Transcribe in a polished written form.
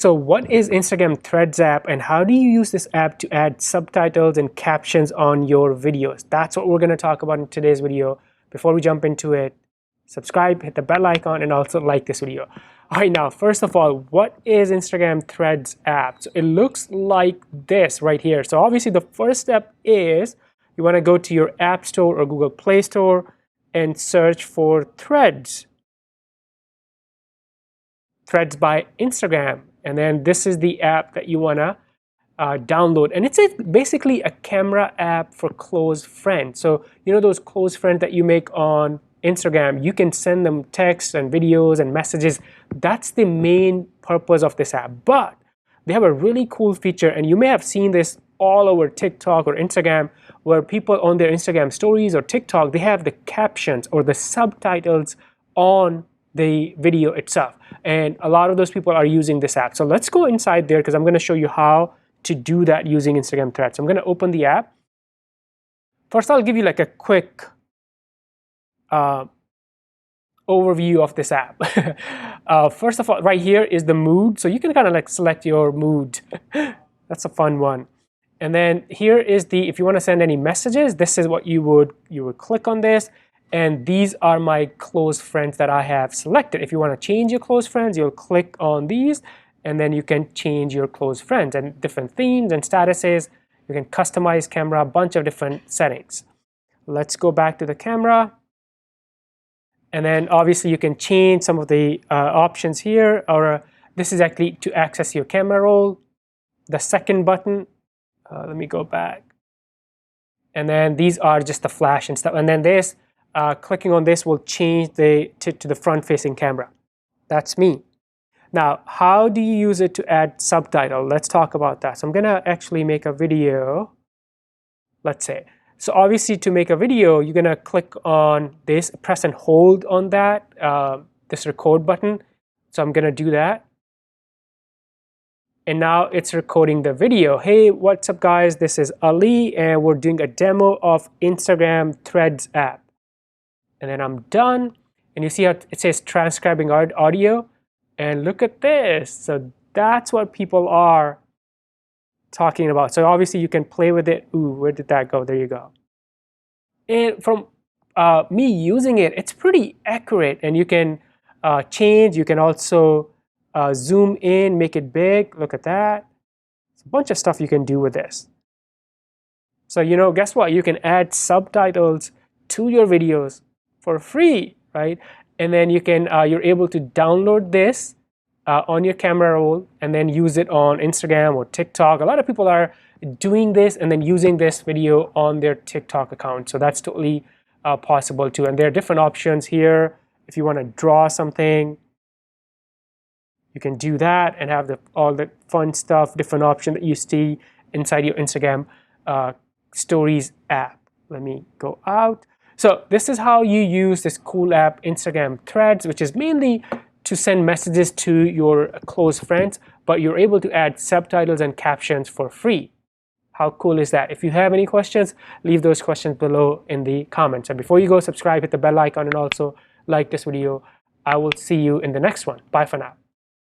So what is Instagram Threads app and how do you use this app to add subtitles and captions on your videos? That's what we're going to talk about in today's video. Before we jump into it, subscribe, hit the bell icon, and also like this video. All right, now, first of all, what is Instagram Threads app? So it looks like this right here. So obviously the first step is you want to go to your App Store or Google Play Store and search for Threads. Threads by Instagram. And then this is the app that you want to download. And it's basically a camera app for close friends. So you know those close friends that you make on Instagram, you can send them texts and videos and messages. That's the main purpose of this app. But they have a really cool feature, and you may have seen this all over TikTok or Instagram, where people on their Instagram stories or TikTok, they have the captions or the subtitles on the video itself, and a lot of those people are using this app. So let's go inside there because I'm going to show you how to do that using Instagram Threads. So I'm going to open the app. First, I'll give you like a quick overview of this app. First of all, right here is the mood, so you can kind of like select your mood. That's a fun one. And then here is the, if you want to send any messages, this is what you would click on this. And these are my close friends that I have selected. If you want to change your close friends, you'll click on these, and then you can change your close friends and different themes and statuses. You can customize camera, a bunch of different settings. Let's go back to the camera. And then obviously you can change some of the options here, or this is actually to access your camera roll. The second button, let me go back. And then these are just the flash and stuff. And then this, clicking on this will change to the front-facing camera. That's me. Now, how do you use it to add subtitle? Let's talk about that. So I'm going to actually make a video, let's say. So obviously to make a video, you're going to click on this, press and hold on that, this record button. So I'm going to do that. And now it's recording the video. Hey, what's up guys? This is Ali and we're doing a demo of Instagram Threads app. And then I'm done, and you see how it says transcribing audio, and look at this. So that's what people are talking about. So obviously you can play with it. Ooh, where did that go? There you go. And from me using it, it's pretty accurate, and you can change. You can also zoom in, make it big. Look at that. It's a bunch of stuff you can do with this. So you know, guess what? You can add subtitles to your videos for free, right? And then you can you're able to download this on your camera roll and then use it on Instagram or TikTok. A lot of people are doing this and then using this video on their TikTok account. So that's totally possible too. And there are different options here. If you want to draw something, you can do that and have all the fun stuff, different option that you see inside your Instagram Stories app. Let me go out. So this is how you use this cool app, Instagram Threads, which is mainly to send messages to your close friends, but you're able to add subtitles and captions for free. How cool is that? If you have any questions, leave those questions below in the comments. And before you go, subscribe, hit the bell icon, and also like this video. I will see you in the next one. Bye for now.